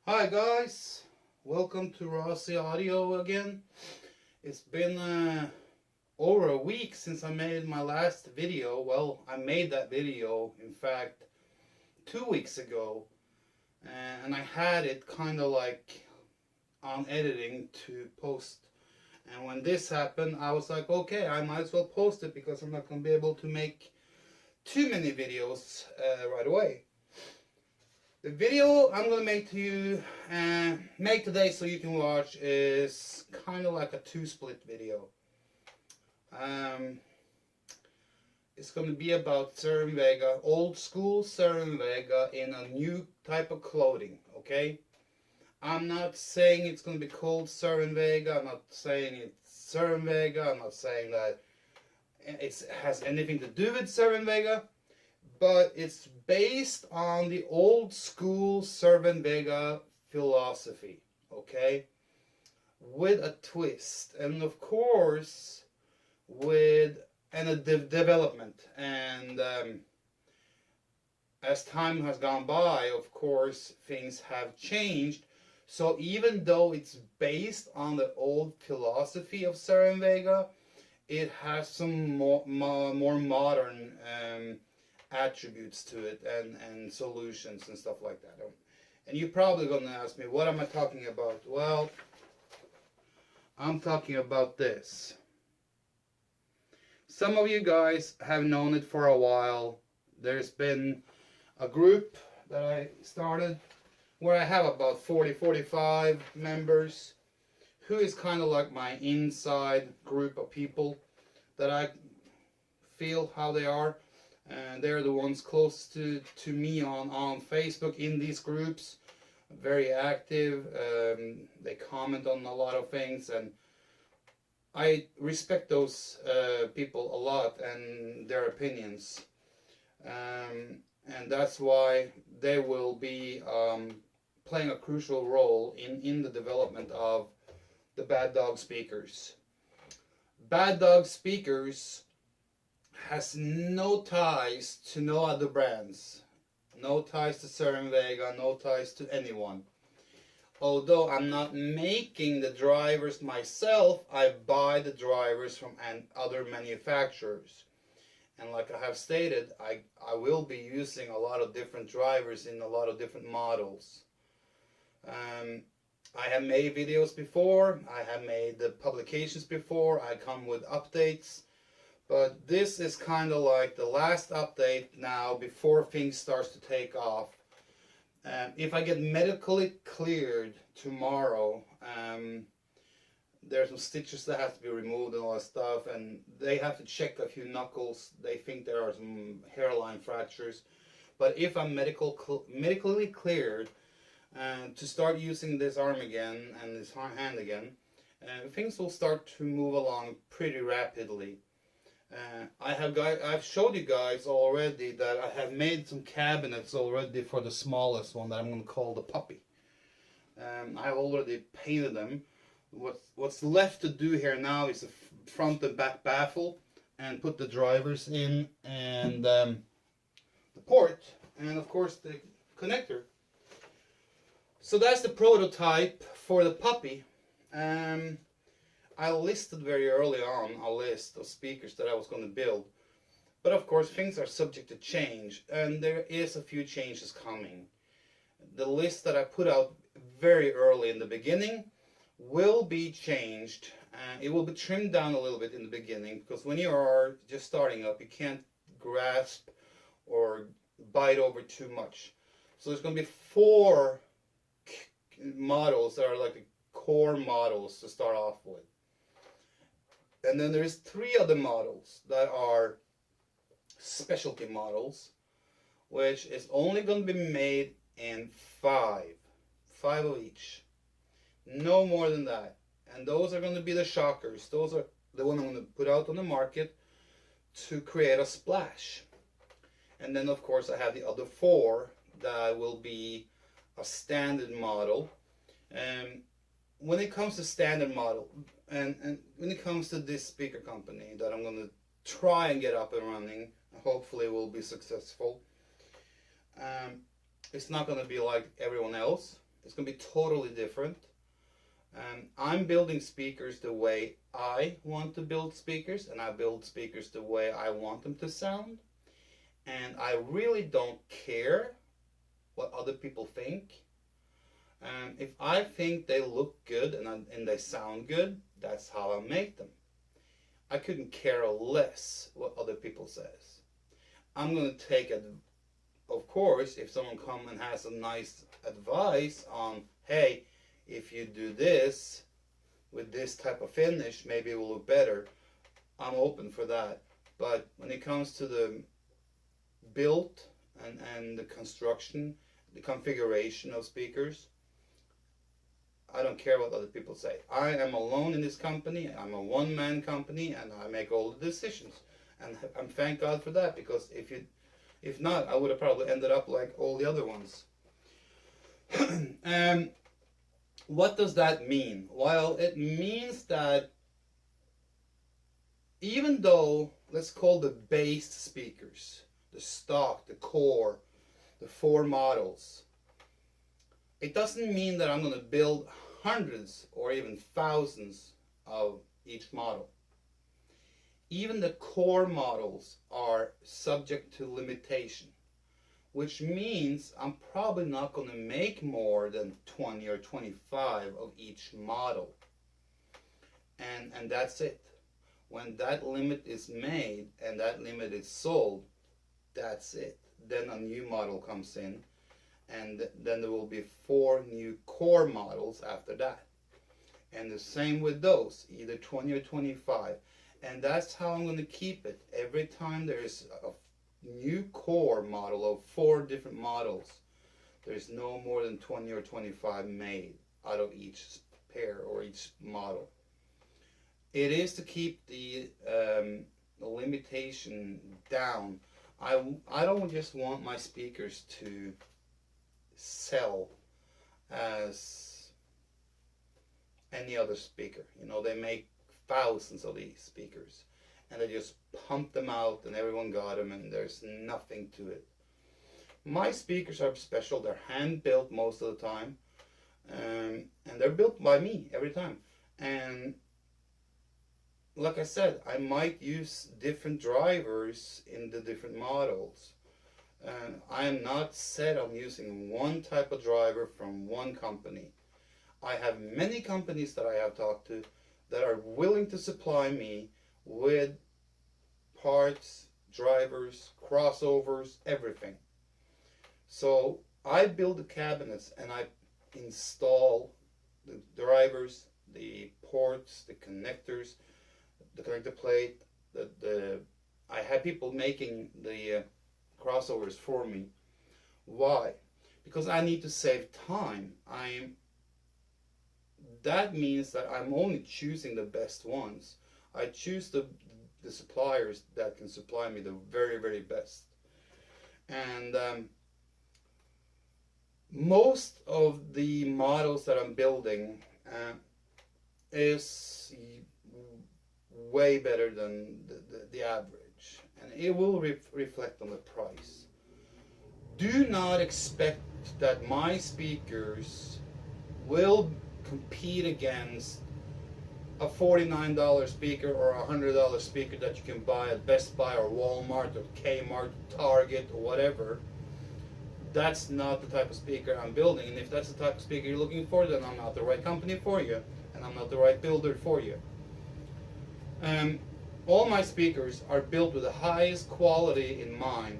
Hi guys, welcome to Rossi Audio again. It's been over a week since I made my last video. Well, I made that video, in fact, 2 weeks ago, and I had it kind of like on editing to post. And when this happened, I was like, okay, I might as well post it because I'm not going to be able to make too many videos right away. The video I'm gonna make today so you can watch is kind of like a two-split video. It's gonna be about Czerwinski, old school Czerwinski in a new type of clothing. Okay, I'm not saying it's gonna be called Czerwinski. I'm not saying it's Czerwinski. I'm not saying that it has anything to do with Czerwinski. But it's based on the old school Czerwinski philosophy, okay? With a twist, and of course, with a development. And as time has gone by, of course, things have changed. So even though it's based on the old philosophy of Czerwinski, it has some more modern attributes to it and solutions and stuff like that. And you're probably going to ask me, what am I talking about? Well, I'm talking about this. Some of you guys have known it for a while. There's been a group that I started where I have about 45 members, who is kind of like my inside group of people that I feel how they are. And they're the ones close to me on Facebook in these groups. Very active. They comment on a lot of things, and I respect those people a lot and their opinions. And that's why they will be playing a crucial role in the development of the Bad Dog Speakers. Bad Dog Speakers has no ties to no other brands, no ties to Czerwinski, no ties to anyone. Although I'm not making the drivers myself, I buy the drivers from other manufacturers. And like I have stated, I will be using a lot of different drivers in a lot of different models. I have made videos before, I have made the publications before, I come with updates. But this is kind of like the last update now before things starts to take off. If I get medically cleared tomorrow, there's some stitches that have to be removed and all that stuff, and they have to check a few knuckles. They think there are some hairline fractures. But if I'm medically cleared to start using this arm again and this hand again, things will start to move along pretty rapidly. I've showed you guys already that I have made some cabinets already for the smallest one that I'm going to call the puppy. I have already painted them. What's left to do here now is the front and back baffle and put the drivers in and the port and of course the connector. So that's the prototype for the puppy. I listed very early on a list of speakers that I was going to build. But of course things are subject to change, and there is a few changes coming. The list that I put out very early in the beginning will be changed. It will be trimmed down a little bit in the beginning, because when you are just starting up, you can't grasp or bite over too much. So there's going to be 4 models that are like the core models to start off with. And then there's 3 other models that are specialty models, which is only going to be made in 5 of each, no more than that. And those are going to be the shockers. Those are the ones I'm going to put out on the market to create a splash. And then of course I have the other 4 that will be a standard model. When it comes to standard model, and when it comes to this speaker company that I'm going to try and get up and running, hopefully will be successful, it's not going to be like everyone else. It's going to be totally different. I'm building speakers the way I want to build speakers, and I build speakers the way I want them to sound. And I really don't care what other people think. If I think they look good and they sound good, that's how I make them. I couldn't care less what other people says. I'm going to take it, of course, if someone comes and has a nice advice on, hey, if you do this with this type of finish, maybe it will look better. I'm open for that. But when it comes to the build and the construction, the configuration of speakers, I don't care what other people say. I am alone in this company. I'm a one-man company, and I make all the decisions. And I'm thank God for that, because if not, I would have probably ended up like all the other ones. What does that mean? Well, it means that even though, let's call the base speakers, the stock, the core, the 4 models, it doesn't mean that I'm going to build hundreds or even thousands of each model. Even the core models are subject to limitation, which means I'm probably not going to make more than 20 or 25 of each model. And that's it. When that limit is made and that limit is sold, that's it. Then a new model comes in, and then there will be 4 new core models after that. And the same with those, either 20 or 25. And that's how I'm going to keep it. Every time there's a new core model of 4 different models, there's no more than 20 or 25 made out of each pair or each model. It is to keep the limitation down. I don't just want my speakers to sell as any other speaker. You know, they make thousands of these speakers, and they just pump them out and everyone got them, and there's nothing to it. My speakers are special. They're hand built most of the time, and they're built by me every time. And like I said, I might use different drivers in the different models. And I am not set on using one type of driver from one company. I have many companies that I have talked to that are willing to supply me with parts, drivers, crossovers, everything. So I build the cabinets and I install the drivers, the ports, the connectors, the connector plate. I have people making the crossovers for me. Why? Because I need to save time. That means that I'm only choosing the best ones. I choose the suppliers that can supply me the very, very best. And most of the models that I'm building is way better than the average, and it will reflect on the price. Do not expect that my speakers will compete against a $49 speaker or a $100 speaker that you can buy at Best Buy or Walmart or Kmart, Target or whatever. That's not the type of speaker I'm building, and if that's the type of speaker you're looking for, then I'm not the right company for you, and I'm not the right builder for you. All my speakers are built with the highest quality in mind.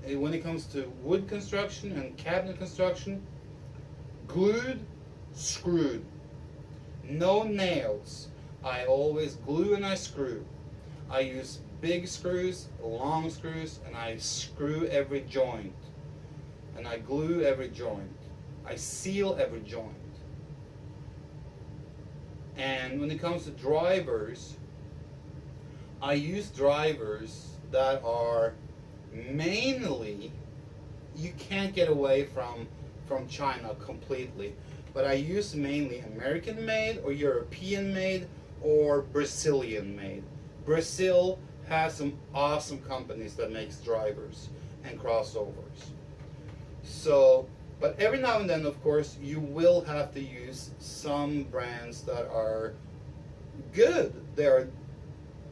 And when it comes to wood construction and cabinet construction, glued, screwed. No nails. I always glue and I screw. I use big screws, long screws, and I screw every joint. And I glue every joint. I seal every joint. And when it comes to drivers, I use drivers that are mainly, you can't get away from China completely, but I use mainly American made or European made or Brazilian made. Brazil has some awesome companies that makes drivers and crossovers. So But every now and then, of course, you will have to use some brands that are good. They are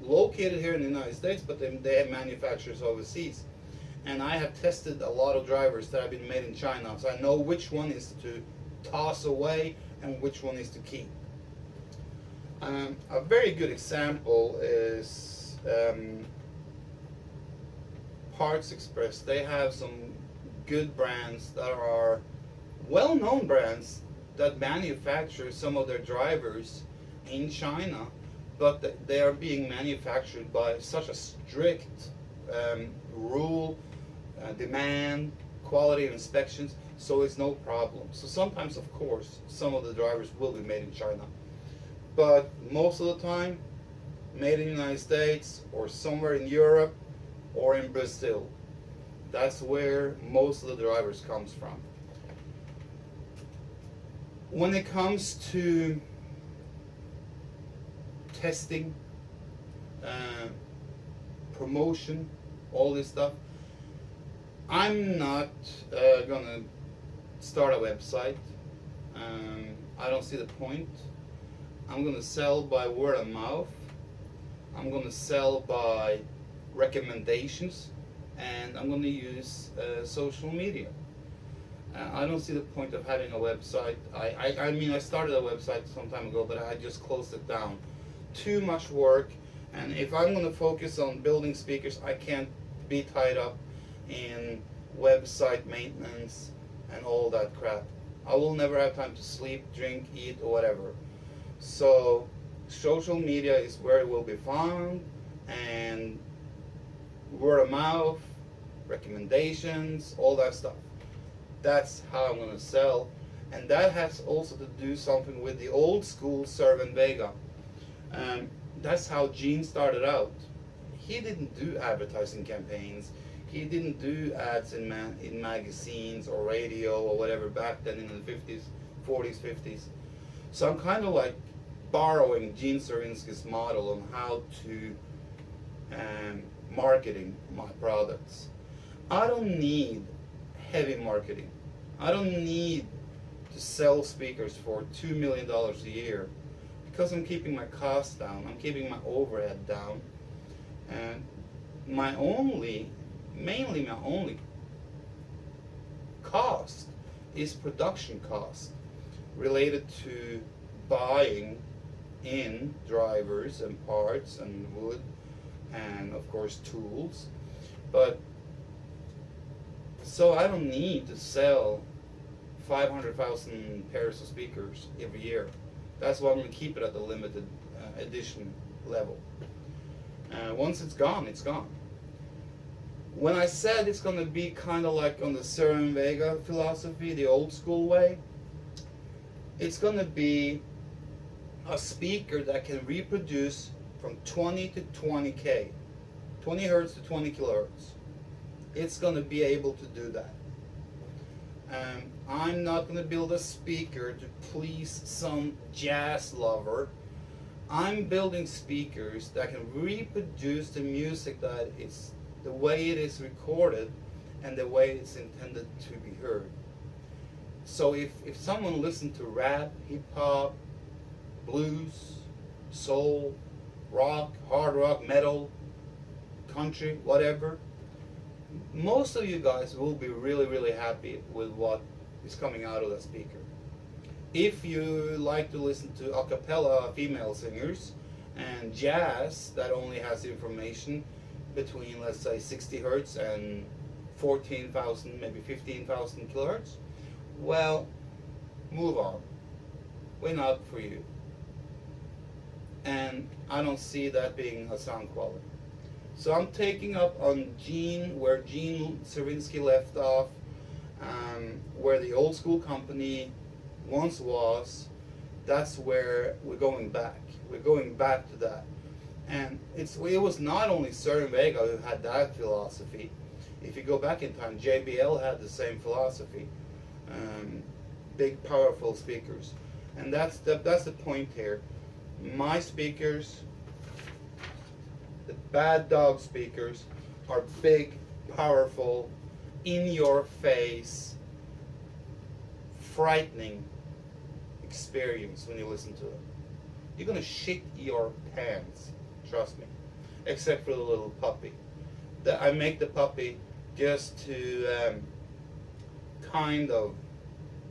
located here in the United States, but they have manufacturers overseas. And I have tested a lot of drivers that have been made in China, so I know which one is to toss away and which one is to keep. A very good example is Parts Express. They have some good brands that are well-known brands that manufacture some of their drivers in China, but they are being manufactured by such a strict rule, demand, quality inspections, so it's no problem. So sometimes, of course, some of the drivers will be made in China, but most of the time, made in the United States or somewhere in Europe or in Brazil. That's where most of the drivers comes from. When it comes to testing, promotion, all this stuff, I'm not gonna start a website. I don't see the point. I'm gonna sell by word of mouth. I'm gonna sell by recommendations, and I'm gonna use social media. I don't see the point of having a website. I mean, I started a website some time ago, but I just closed it down. Too much work, and if I'm going to focus on building speakers, I can't be tied up in website maintenance and all that crap. I will never have time to sleep, drink, eat, or whatever. So social media is where it will be found, and word of mouth, recommendations, all that stuff. That's how I'm going to sell, and that has also to do something with the old school Cerwin Vega. That's how Gene started out. He didn't do advertising campaigns. He didn't do ads in magazines or radio or whatever back then in the 50s, 40s, 50s. So I'm kind of like borrowing Gene Czerwinski's model on how to marketing my products. I don't need heavy marketing. I don't need to sell speakers for $2 million a year, because I'm keeping my costs down, I'm keeping my overhead down, and mainly my only cost is production cost related to buying in drivers and parts and wood and of course tools. But so I don't need to sell 500,000 pairs of speakers every year. That's why I'm going to keep it at the limited edition level. Once it's gone, it's gone. When I said it's going to be kind of like on the Cerwin Vega philosophy, the old school way, it's going to be a speaker that can reproduce from 20 to 20K, 20 hertz to 20 kilohertz. It's going to be able to do that. I'm not going to build a speaker to please some jazz lover. I'm building speakers that can reproduce the music that it's the way it is recorded and the way it's intended to be heard. So if someone listened to rap, hip hop, blues, soul, rock, hard rock, metal, country, whatever, most of you guys will be really, really happy with what is coming out of that speaker. If you like to listen to a cappella female singers and jazz that only has information between, let's say, 60 hertz and 14,000, maybe 15,000 kilohertz, well, move on. We're not for you. And I don't see that being a sound quality. So I'm taking up on Gene, where Gene Czerwinski left off, where the old school company once was. That's where we're going back. We're going back to that. And it was not only Cerwin Vega who had that philosophy. If you go back in time, JBL had the same philosophy. Big, powerful speakers. And that's the point here. My speakers, the Bad Dog speakers, are big, powerful, in your face, frightening experience when you listen to them. You're gonna shit your pants, trust me. Except for the little puppy. I make the puppy just to kind of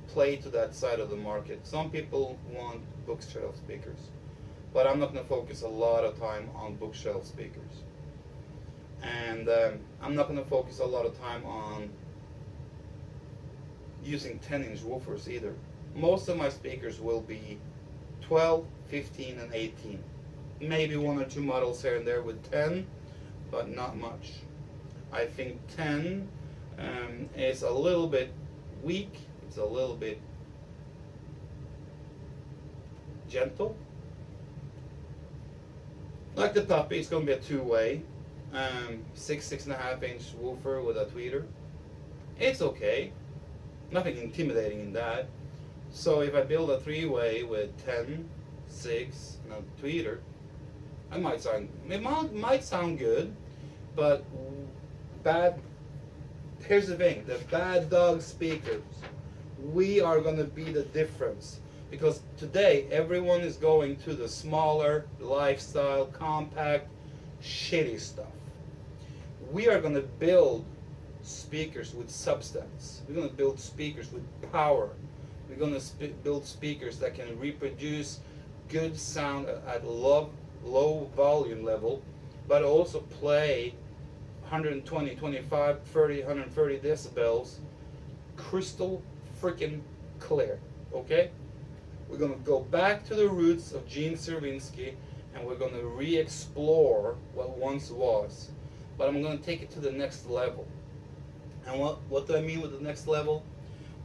play to that side of the market. Some people want bookshelf speakers, but I'm not going to focus a lot of time on bookshelf speakers. And I'm not going to focus a lot of time on using 10-inch woofers either. Most of my speakers will be 12, 15, and 18. Maybe one or two models here and there with 10, but not much. I think 10 is a little bit weak. It's a little bit gentle. Like the puppy, it's going to be a two-way. 6.5 inch woofer with a tweeter. It's okay. Nothing intimidating in that. So if I build a three-way with 10, 6, and a tweeter, it might sound good, but here's the thing, the bad dog speakers, we are going to be the difference. Because today, everyone is going to the smaller, lifestyle, compact, shitty stuff. We are going to build speakers with substance. We're going to build speakers with power. We're going to build speakers that can reproduce good sound at low volume level, but also play 120, 25, 30, 130 decibels, crystal freaking clear, okay? We're going to go back to the roots of Gene Czerwinski, and we're going to re-explore what once was. But I'm going to take it to the next level. And what do I mean with the next level?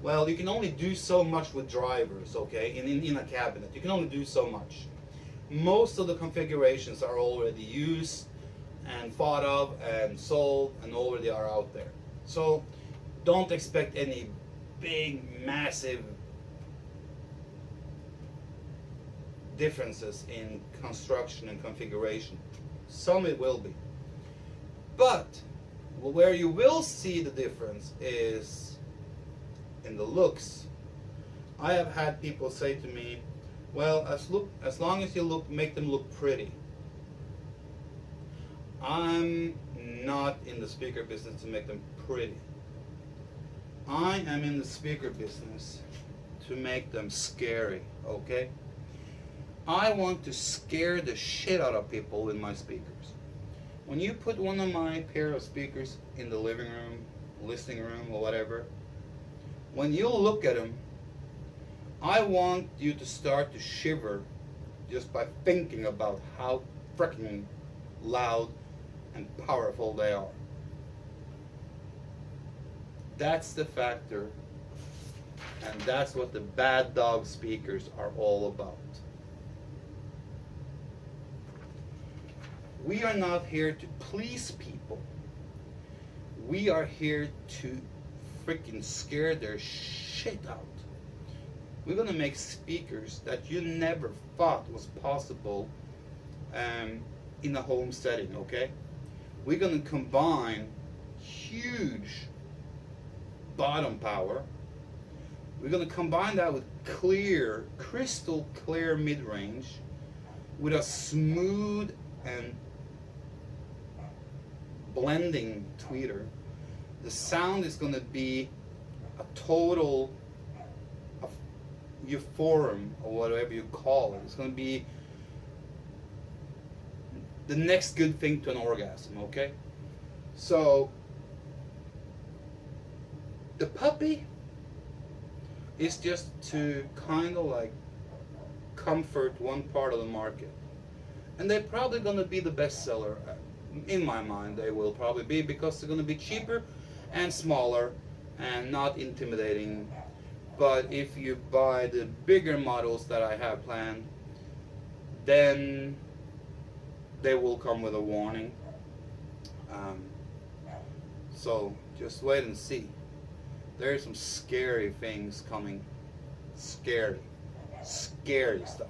Well, you can only do so much with drivers, okay, in a cabinet. You can only do so much. Most of the configurations are already used and thought of and sold and already are out there. So don't expect any big, massive differences in construction and configuration. Some it will be. But where you will see the difference is in the looks. I have had people say to me, well, as long as you make them look pretty. I'm not in the speaker business to make them pretty. I am in the speaker business to make them scary, okay? I want to scare the shit out of people with my speakers. When you put one of my pair of speakers in the living room, listening room, or whatever, when you look at them, I want you to start to shiver just by thinking about how freaking loud and powerful they are. That's the factor, and that's what the bad dog speakers are all about. We are not here to please people. We are here to freaking scare their shit out. We're going to make speakers that you never thought was possible in a home setting, okay? We're going to combine huge bottom power. We're going to combine that with clear, crystal clear mid-range with a smooth and blending tweeter. The sound is going to be a total euphorium, or whatever you call it. It's going to be the next good thing to an orgasm, okay? So the puppy is just to kind of like comfort one part of the market. And they're probably going to be the best seller. In my mind, they will probably be, because they're going to be cheaper and smaller and not intimidating. But if you buy the bigger models that I have planned, then they will come with a warning. So just wait and see. There's some scary things coming. Scary stuff.